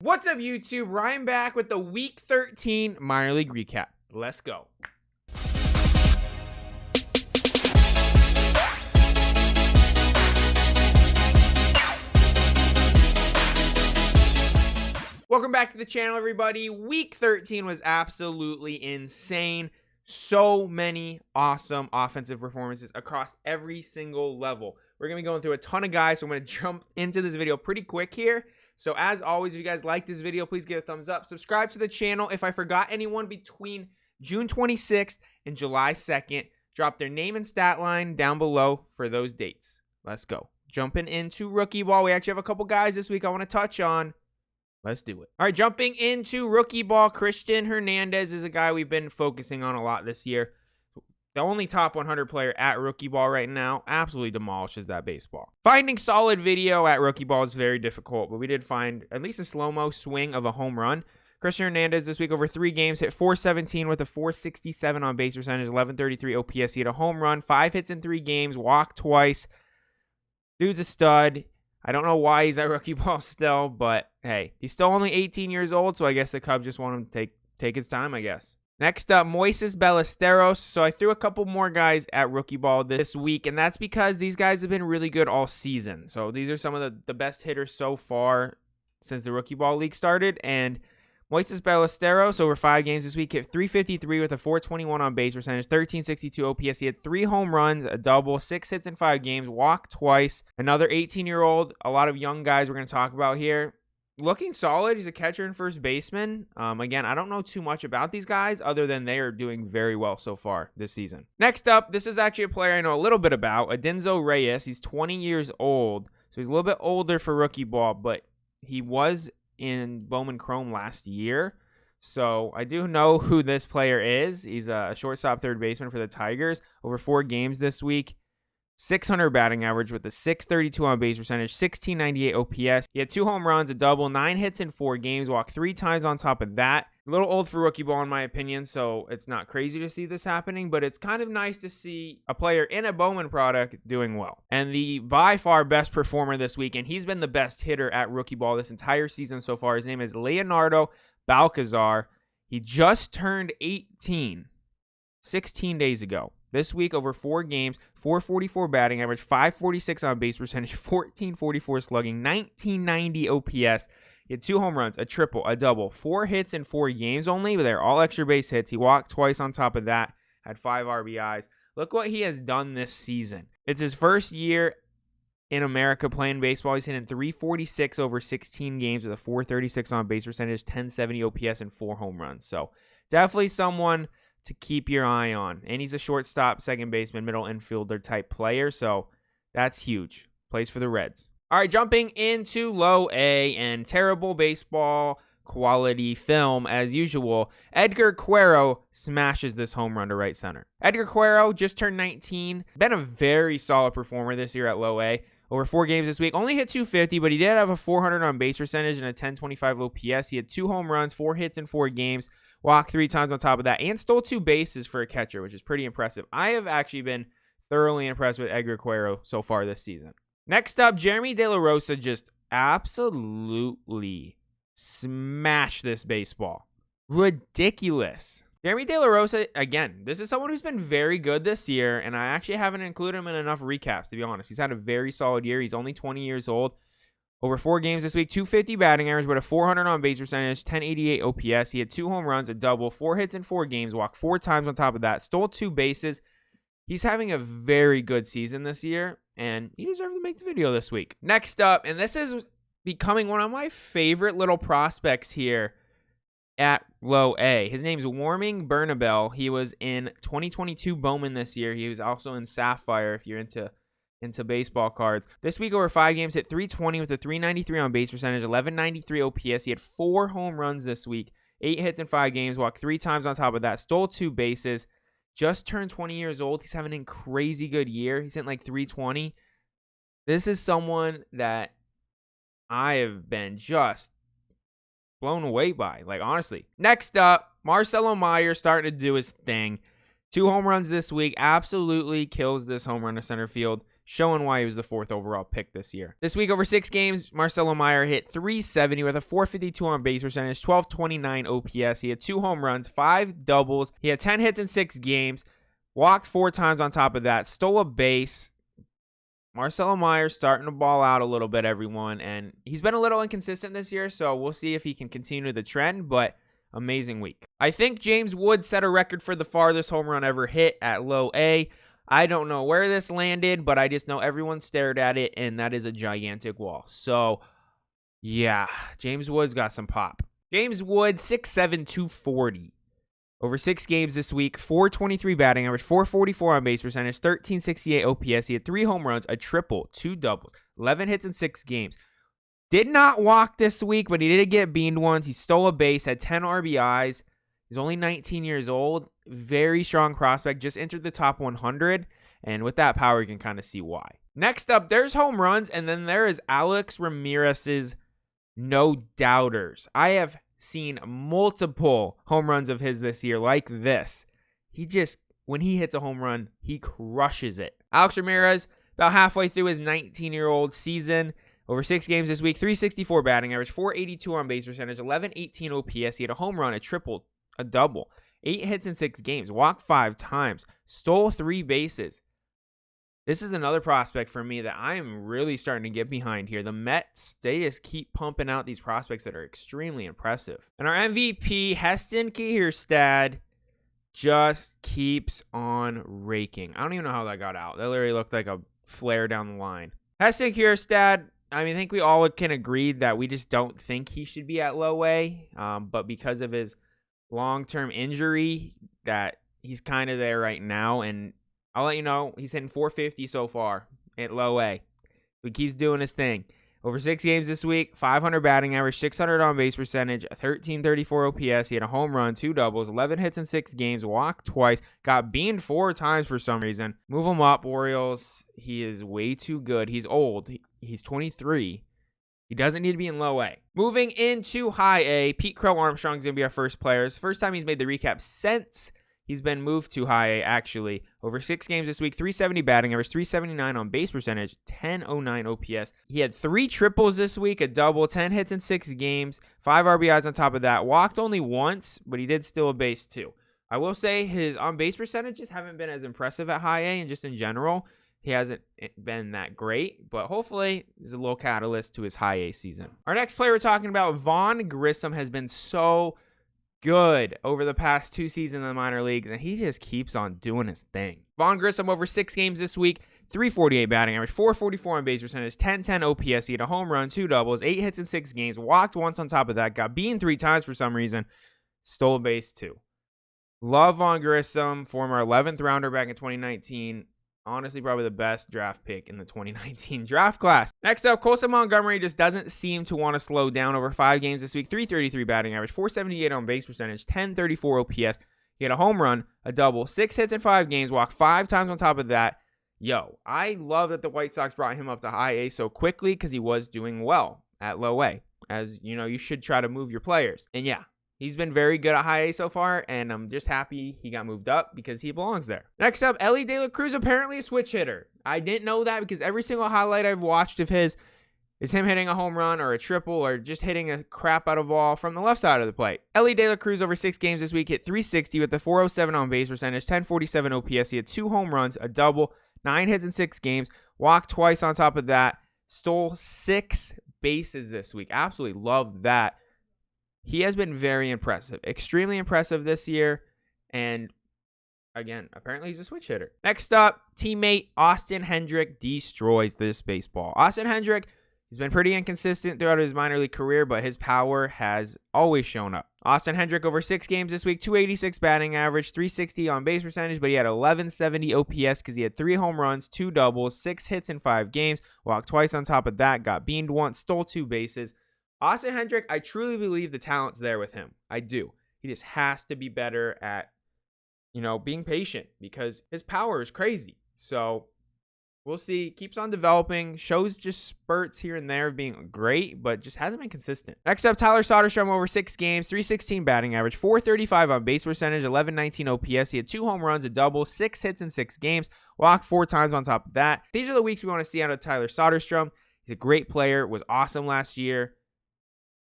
What's up, YouTube? Ryan back with the Week 13 minor league recap. Let's go. Welcome back to the channel, everybody. Week 13 was absolutely insane. So many awesome offensive performances across every single level. We're going to be going through a ton of guys, so I'm going to jump into this video pretty quick here. So as always, if you guys like this video, please give it a thumbs up. Subscribe to the channel. If I forgot anyone between June 26th and July 2nd, drop their name and stat line down below for those dates. Let's go. Jumping into rookie ball. We actually have a couple guys this week I want to touch on. Let's do it. All right, jumping into rookie ball, Christian Hernandez is a guy we've been focusing on a lot this year. The only top 100 player at rookie ball right now, absolutely demolishes that baseball. Finding solid video at rookie ball is very difficult, but we did find at least a slow-mo swing of a home run. Christian Hernandez this week over 3 games hit .417 with a .467 on base percentage, 1133 OPS. He had a home run, 5 hits in 3 games, walked twice. Dude's a stud. I don't know why he's at rookie ball still, but hey, he's still only 18 years old, so I guess the Cubs just want him to take his time, I guess. Next up, Moises Ballesteros. So I threw a couple more guys at rookie ball this week, and that's because these guys have been really good all season. So these are some of the best hitters so far since the rookie ball league started, and Moises Ballesteros over 5 games this week hit .353 with a .421 on base percentage, 1362 OPS. He had 3 home runs, a double, 6 hits in 5 games, walked twice. Another 18-year-old, a lot of young guys we're going to talk about here. Looking solid. He's a catcher and first baseman. Again, I don't know too much about these guys other than they are doing very well so far this season. Next up, this is actually a player I know a little bit about, Edinzo Reyes. He's 20 years old, so he's a little bit older for rookie ball, but he was in Bowman Chrome last year. So I do know who this player is. He's a shortstop third baseman for the Tigers. Over 4 games this week, 600 batting average with a .632 on base percentage, 1698 OPS. He had 2 home runs, a double, 9 hits in 4 games, walked 3 times on top of that. A little old for rookie ball in my opinion, so it's not crazy to see this happening, but it's kind of nice to see a player in a Bowman product doing well. And the by far best performer this week, and he's been the best hitter at rookie ball this entire season so far. His name is Leonardo Balcazar. He just turned 18 16 days ago. This week, over 4 games, .444 batting average, .546 on base percentage, .1444 slugging, 1990 OPS. He had 2 home runs, a triple, a double, 4 hits in 4 games only, but they're all extra base hits. He walked twice on top of that, had 5 RBIs. Look what he has done this season. It's his first year in America playing baseball. He's hitting .346 over 16 games with a .436 on base percentage, 1070 OPS, and 4 home runs. So definitely someone to keep your eye on. And he's a shortstop, second baseman, middle infielder type player, so that's huge. Plays for the Reds. All right, jumping into low A and terrible baseball quality film as usual. Edgar Quero smashes this home run to right center. Edgar Quero just turned 19. Been a very solid performer this year at low A. Over 4 games this week. Only hit .250, but he did have a .400 on base percentage and a .1025 OPS. He had 2 home runs, 4 hits in 4 games. Walked 3 times on top of that, and stole 2 bases for a catcher, which is pretty impressive. I have actually been thoroughly impressed with Edgar Quero so far this season. Next up, Jeremy De La Rosa just absolutely smashed this baseball. Ridiculous. Jeremy De La Rosa, again, this is someone who's been very good this year, and I actually haven't included him in enough recaps, to be honest. He's had a very solid year. He's only 20 years old. Over 4 games this week, .250 batting average with a .400 on base percentage, 1088 OPS. He had 2 home runs, a double, 4 hits in 4 games, walked 4 times on top of that, stole 2 bases. He's having a very good season this year, and he deserved to make the video this week. Next up, and this is becoming one of my favorite little prospects here at low A. His name's Warming Bernabel. He was in 2022 Bowman this year. He was also in Sapphire if you're into baseball cards. This week over 5 games, hit .320 with a .393 on base percentage, 1193 OPS. He had 4 home runs this week, 8 hits in 5 games, walked 3 times on top of that, stole 2 bases. Just turned 20 years old. He's having a crazy good year. He's hitting like .320. This is someone that I have been just blown away by, like, honestly. Next up, Marcel Mayers starting to do his thing. 2 home runs this week. Absolutely kills this home run to center field. showing why he was the 4th overall pick this year. This week, over 6 games, Marcel Mayers hit .370 with a .452 on base percentage, 1229 OPS. He had 2 home runs, 5 doubles. He had 10 hits in 6 games, walked 4 times on top of that, stole a base. Marcel Mayers starting to ball out a little bit, everyone, and he's been a little inconsistent this year, so we'll see if he can continue the trend, but amazing week. I think James Wood set a record for the farthest home run ever hit at low A. I don't know where this landed, but I just know everyone stared at it, and that is a gigantic wall. So, yeah, James Wood's got some pop. James Wood, 6'7", 240. Over 6 games this week, .423 batting average, .444 on base percentage, 1368 OPS. He had 3 home runs, a triple, 2 doubles, 11 hits in 6 games. Did not walk this week, but he did get beamed once. He stole a base, had 10 RBIs. He's only 19 years old. Very strong prospect. Just entered the top 100. And with that power, you can kind of see why. Next up, there's home runs. And then there is Alex Ramirez's no doubters. I have seen multiple home runs of his this year like this. When he hits a home run, he crushes it. Alex Ramirez, about halfway through his 19-year-old season. Over 6 games this week, .364 batting average, .482 on base percentage, 1118 OPS. He had a home run, a triple, a double, 8 hits in 6 games, walked 5 times, stole 3 bases. This is another prospect for me that I am really starting to get behind here. The Mets, they just keep pumping out these prospects that are extremely impressive. And our MVP, Heston Key, just keeps on raking. I don't even know how that got out. That literally looked like a flare down the line. Heston Key, I think we all can agree that we just don't think he should be at low A. But because of his long-term injury, that he's kind of there right now. And I'll let you know, he's hitting .450 so far at low A. He keeps doing his thing. Over 6 games this week, .500 batting average, .600 on base percentage, a 1334 OPS. He had a home run, 2 doubles, 11 hits in 6 games, walked twice, got beamed 4 times for some reason. Move him up, Orioles. He is way too good. He's old. He's 23. He doesn't need to be in low A. Moving into high A, Pete Crow Armstrong's going to be our first player. It's the first time he's made the recap since he's been moved to high A, actually. Over 6 games this week, .370 batting average, .379 on base percentage, 1009 OPS. He had 3 triples this week, a double, 10 hits in 6 games, 5 RBIs on top of that. Walked only once, but he did steal a base too. I will say his on-base percentages haven't been as impressive at high A, and just in general, he hasn't been that great, but hopefully there's a little catalyst to his high A season. Our next player we're talking about, Vaughn Grissom, has been so good over the past 2 seasons in the minor leagues, and he just keeps on doing his thing. Vaughn Grissom over 6 games this week, .348 batting average, .444 on base percentage, 1010 OPS. He had a home run, 2 doubles, 8 hits in 6 games, walked once on top of that, got beaten 3 times for some reason, stole a base too. Love Vaughn Grissom, former 11th rounder back in 2019. Honestly, probably the best draft pick in the 2019 draft class. Next up, Colson Montgomery just doesn't seem to want to slow down. Over 5 games this week, .333 batting average, .478 on base percentage, 1034 OPS. He had a home run, a double, 6 hits in 5 games, walked 5 times on top of that. I love that the White Sox brought him up to high A so quickly because he was doing well at low A. As you know, you should try to move your players. And yeah, he's been very good at high A so far, and I'm just happy he got moved up because he belongs there. Next up, Eli De La Cruz, apparently a switch hitter. I didn't know that because every single highlight I've watched of his is him hitting a home run or a triple or just hitting a crap out of ball from the left side of the plate. Eli De La Cruz over 6 games this week hit .360 with a .407 on base percentage, 1047 OPS. He had 2 home runs, a double, 9 hits in 6 games, walked twice on top of that, stole 6 bases this week. Absolutely love that. He has been very impressive, extremely impressive this year, and again, apparently he's a switch hitter. Next up, teammate Austin Hendriks destroys this baseball. Austin Hendriks, he's been pretty inconsistent throughout his minor league career, but his power has always shown up. Austin Hendriks over 6 games this week, .286 batting average, .360 on base percentage, but he had 1170 OPS because he had 3 home runs, 2 doubles, 6 hits in 5 games, walked twice on top of that, got beamed once, stole 2 bases. Austin Hendriks, I truly believe the talent's there with him. I do. He just has to be better at, being patient because his power is crazy. So We'll see. Keeps on developing. Shows just spurts here and there of being great, but just hasn't been consistent. Next up, Tyler Soderstrom over 6 games, 316 batting average, 435 on base percentage, 1119 OPS. He had 2 home runs, a double, 6 hits in 6 games, walked 4 times on top of that. These are the weeks we want to see out of Tyler Soderstrom. He's a great player, was awesome last year.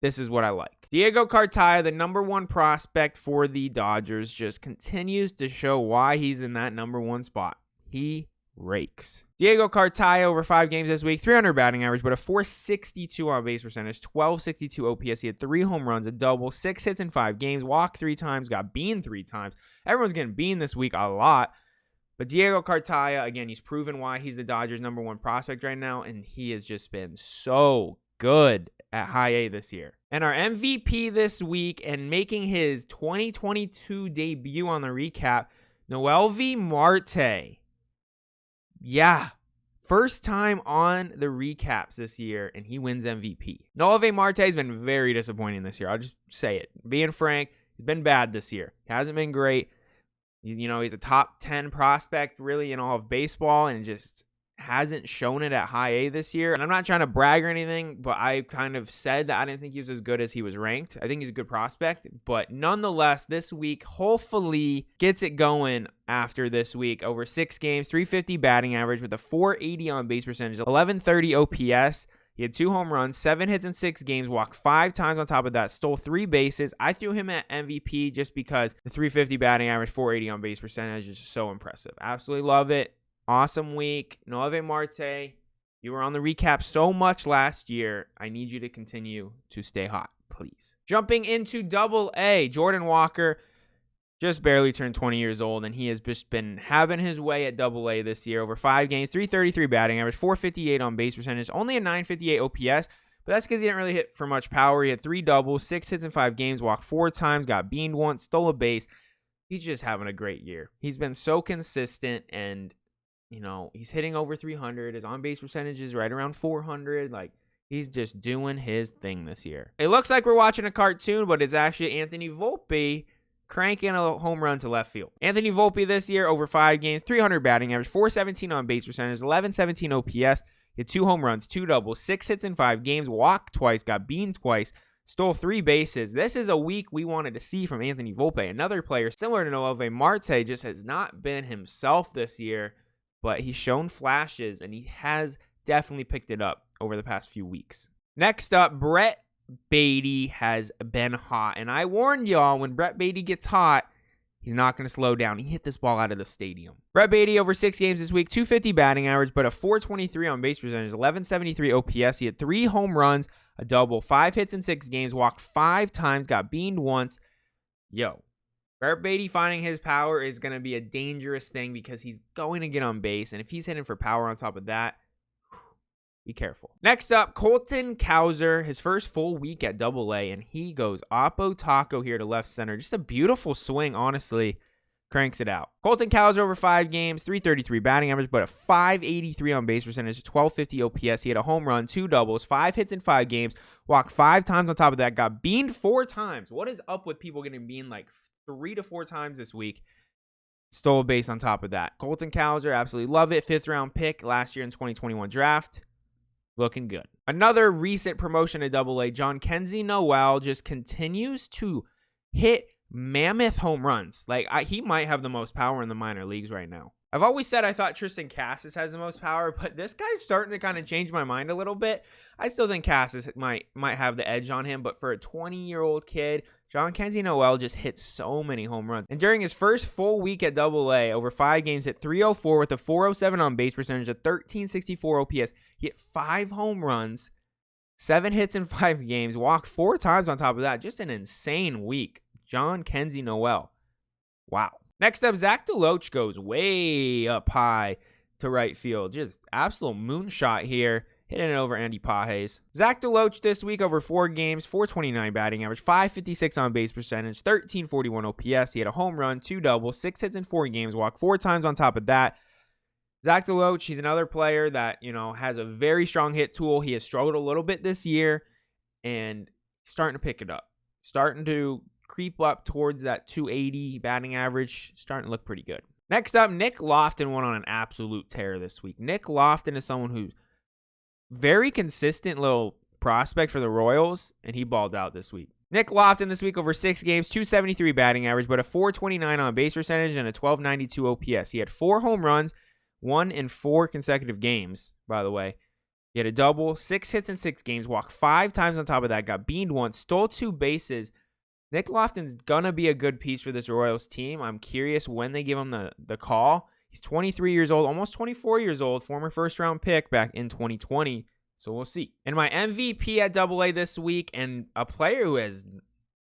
This is what I like. Diego Kartai, the #1 prospect for the Dodgers, just continues to show why he's in that #1 spot. He rakes. Diego Kartai over 5 games this week, 300 batting average, but a 462 on base percentage, 1262 OPS. He had 3 home runs, a double, 6 hits in 5 games, walked 3 times, got beaned 3 times. Everyone's getting beaned this week a lot. But Diego Kartai, again, he's proven why he's the Dodgers' #1 prospect right now, and he has just been so good at high A this year. And our MVP this week, and making his 2022 debut on the recap, Noel Marte. Yeah, first time on the recaps this year, and he wins MVP. Noel Marte has been very disappointing this year. I'll just say it. Being frank, he's been bad this year. He hasn't been great. He's a top 10 prospect really in all of baseball, and just hasn't shown it at high A this year. And I'm not trying to brag or anything, but I kind of said that I didn't think he was as good as he was ranked. I think he's a good prospect, but nonetheless, this week hopefully gets it going after this week. Over 6 games, 350 batting average with a 480 on base percentage, 1130 OPS. He had 2 home runs, 7 hits in 6 games, walked 5 times on top of that, stole 3 bases. I threw him at MVP just because the 350 batting average, 480 on base percentage is just so impressive. Absolutely love it. Awesome week. Noel Marte, you were on the recap so much last year. I need you to continue to stay hot, please. Jumping into Double-A, Jordan Walker just barely turned 20 years old, and he has just been having his way at Double-A this year. Over 5 games, 333 batting average, 458 on base percentage, only a 958 OPS, but that's because he didn't really hit for much power. He had 3 doubles, 6 hits in 5 games, walked 4 times, got beaned once, stole a base. He's just having a great year. He's been so consistent, and he's hitting over 300. His on-base percentage is right around 400. He's just doing his thing this year. It looks like we're watching a cartoon, but it's actually Anthony Volpe cranking a home run to left field. Anthony Volpe this year, over 5 games, 300 batting average, 417 on-base percentage, 1117 OPS. He had 2 home runs, 2 doubles, 6 hits in 5 games, walked twice, got beaned twice, stole 3 bases. This is a week we wanted to see from Anthony Volpe. Another player similar to Noel Marte, just has not been himself this year, but he's shown flashes, and he has definitely picked it up over the past few weeks. Next up, Bret Beatty has been hot, and I warned y'all, when Bret Beatty gets hot, he's not going to slow down. He hit this ball out of the stadium. Bret Beatty over 6 games this week, 250 batting average, but a 423 on base percentage, 1173 OPS. He had 3 home runs, a double, 5 hits in 6 games, walked 5 times, got beaned once. Bret Beatty finding his power is going to be a dangerous thing because he's going to get on base, and if he's hitting for power on top of that, be careful. Next up, Colton Cowser, his first full week at Double-A, and he goes oppo taco here to left center. Just a beautiful swing, honestly. Cranks it out. Colton Cowser over 5 games, 333 batting average, but a 583 on base percentage, 1250 OPS. He had a home run, 2 doubles, 5 hits in 5 games, walked 5 times on top of that, got beaned 4 times. What is up with people getting beaned 3 to 4 times this week? Stole a base on top of that. Colton Cowser, absolutely love it. 5th round pick last year in 2021 draft. Looking good. Another recent promotion to Double-A, John Kenzie Noel just continues to hit mammoth home runs. He might have the most power in the minor leagues right now. I've always said I thought Tristan Casas has the most power, but this guy's starting to kind of change my mind a little bit. I still think Casas might have the edge on him, but for a 20-year-old kid, John Kenzie Noel just hit so many home runs. And during his first full week at Double-A, over 5 games, hit 304 with a 407 on base percentage, a 1364 OPS. He hit 5 home runs, 7 hits in 5 games, walked 4 times on top of that. Just an insane week. John Kenzie Noel. Wow. Next up, Zach Deloach goes way up high to right field. Just absolute moonshot here. Hitting it over Andy Pages. Zach Deloach this week over 4 games, 429 batting average, 556 on base percentage, 1341 OPS. He had a home run, 2 doubles, 6 hits in 4 games, walked 4 times on top of that. Zach Deloach, he's another player that, has a very strong hit tool. He has struggled a little bit this year and starting to pick it up. Starting to creep up towards that 280 batting average. Starting to look pretty good. Next up, Nick Lofton went on an absolute tear this week. Nick Lofton is someone who's very consistent little prospect for the Royals, and he balled out this week. Nick Lofton this week over 6 games, 273 batting average, but a 429 on base percentage and a 1292 OPS. He had 4 home runs, 1 in 4 consecutive games, by the way. He had a double, 6 hits in 6 games, walked 5 times on top of that, got beaned once, stole 2 bases. Nick Lofton's going to be a good piece for this Royals team. I'm curious when they give him the call. He's 23 years old, almost 24 years old, former first-round pick back in 2020. So we'll see. And my MVP at AA this week, and a player who has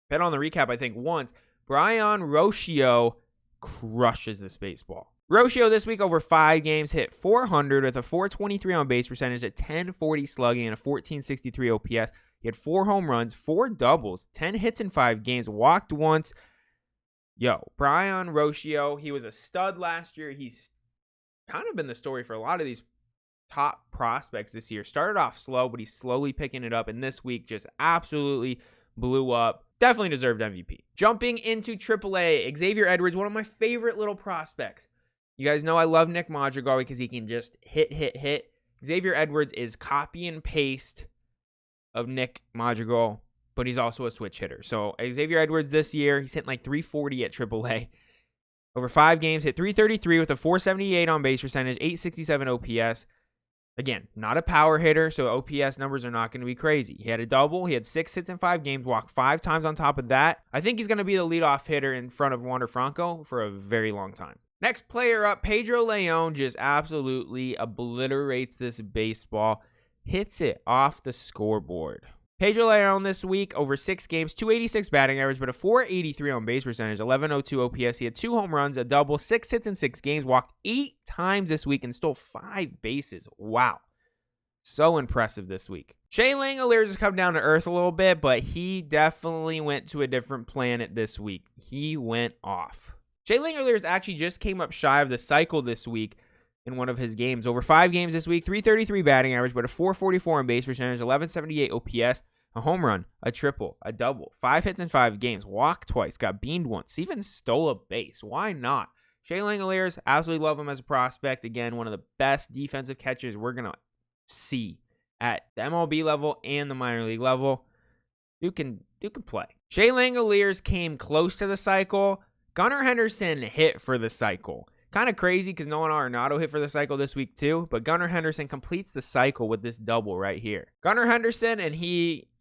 been on the recap, I think, once, Brayan Rocchio crushes this baseball. Rocchio this week over 5 games hit 400 with a 423 on base percentage, a 1040 slugging, and a 1463 OPS. He had 4 home runs, 4 doubles, 10 hits in 5 games, walked once. Yo, Brayan Rocchio, he was a stud last year. He's kind of been the story for a lot of these top prospects this year. Started off slow, but he's slowly picking it up, and this week just absolutely blew up. Definitely deserved MVP. Jumping into AAA, Xavier Edwards, one of my favorite little prospects. You guys know I love Nick Madrigal because he can just hit. Xavier Edwards is copy and paste of Nick Madrigal, but he's also a switch hitter. So Xavier Edwards this year, he's hitting like 340 at AAA. Over 5 games, hit 333 with a 478 on base percentage, 867 OPS. Again, not a power hitter, so OPS numbers are not going to be crazy. He had a double. He had 6 hits in 5 games, walked 5 times on top of that. I think he's going to be the leadoff hitter in front of Wander Franco for a very long time. Next player up, Pedro Leaguen just absolutely obliterates this baseball. Hits it off the scoreboard. Pedro Leaguen this week, over 6 games, 286 batting average, but a 483 on base percentage, 1102 OPS. He had 2 home runs, a double, 6 hits in 6 games, walked 8 times this week, and stole 5 bases. Wow. So impressive this week. JayLangoliers has come down to earth a little bit, but he definitely went to a different planet this week. He went off. JayLangoliers actually just came up shy of the cycle this week in one of his games. Over 5 games this week, 333 batting average, but a 444 on base percentage, 1178 OPS, a home run, a triple, a double, 5 hits in 5 games, walked twice, got beaned once, even stole a base. Why not? JayLangoliers, absolutely love him as a prospect. Again, one of the best defensive catchers we're going to see at the MLB level and the minor league level. You can play. JayLangoliers came close to the cycle. Gunnar Henderson hit for the cycle. Kind of crazy because Nolan Arenado hit for the cycle this week too, but Gunnar Henderson completes the cycle with this double right here. Gunnar Henderson, and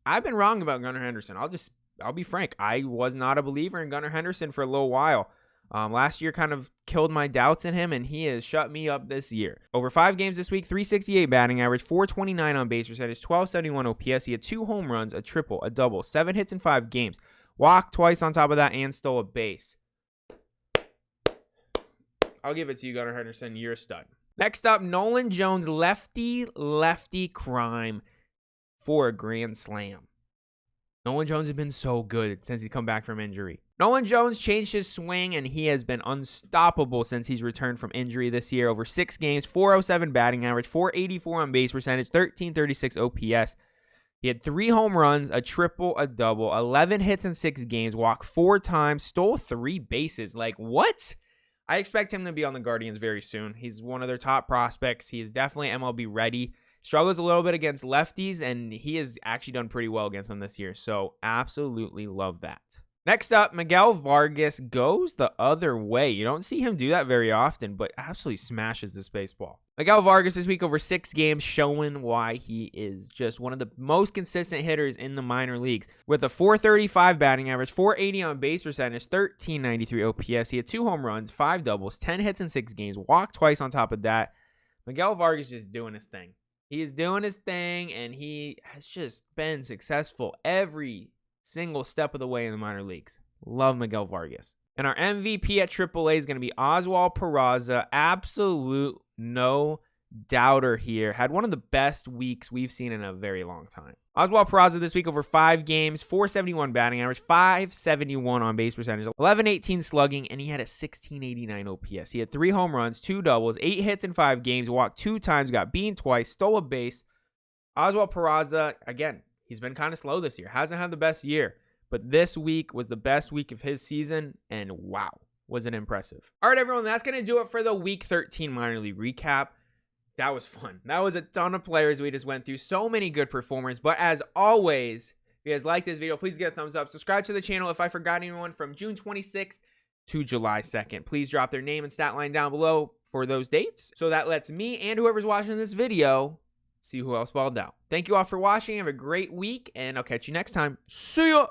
I've been wrong about Gunnar Henderson. I'll be frank. I was not a believer in Gunnar Henderson for a little while. Last year kind of killed my doubts in him, and he has shut me up this year. Over 5 games this week, 368 batting average, 429 on base percentage, 1271 OPS. He had 2 home runs, a triple, a double, 7 hits in 5 games, walked twice on top of that, and stole a base. I'll give it to you, Gunnar Henderson. You're a stud. Next up, Nolan Jones, lefty crime for a grand slam. Nolan Jones has been so good since he's come back from injury. Nolan Jones changed his swing, and he has been unstoppable since he's returned from injury this year. Over 6 games, 407 batting average, 484 on base percentage, 1336 OPS. He had 3 home runs, a triple, a double, 11 hits in 6 games, walked 4 times, stole 3 bases. Like, what? I expect him to be on the Guardians very soon. He's one of their top prospects. He is definitely MLB ready. Struggles a little bit against lefties, and he has actually done pretty well against them this year. So absolutely love that. Next up, Miguel Vargas goes the other way. You don't see him do that very often, but absolutely smashes this baseball. Miguel Vargas this week over 6 games, showing why he is just one of the most consistent hitters in the minor leagues. With a 435 batting average, 480 on base percentage, 1393 OPS. He had 2 home runs, 5 doubles, 10 hits in 6 games, walked twice on top of that. Miguel Vargas just doing his thing. He is doing his thing, and he has just been successful every single step of the way in the minor leagues. Love Miguel Vargas. And our MVP at AAA is going to be Oswald Peraza. Absolute no doubter here. Had one of the best weeks we've seen in a very long time. Oswald Peraza this week over 5 games, 471 batting average, 571 on base percentage, 1118 slugging, and he had a 1689 OPS. He had 3 home runs, 2 doubles, 8 hits in 5 games, walked 2 times, got beaned twice, stole a base. Oswald Peraza, again, he's been kind of slow this year. Hasn't had the best year. But this week was the best week of his season. And wow. was an impressive. All right, everyone, that's going to do it for the Week 13 minor league recap. That was fun. That was a ton of players we just went through. So many good performers. But as always, if you guys like this video, please give it a thumbs up. Subscribe to the channel. If I forgot anyone from June 26th to July 2nd, please drop their name and stat line down below for those dates. So that lets me and whoever's watching this video see who else balled out. Thank you all for watching. Have a great week, and I'll catch you next time. See ya!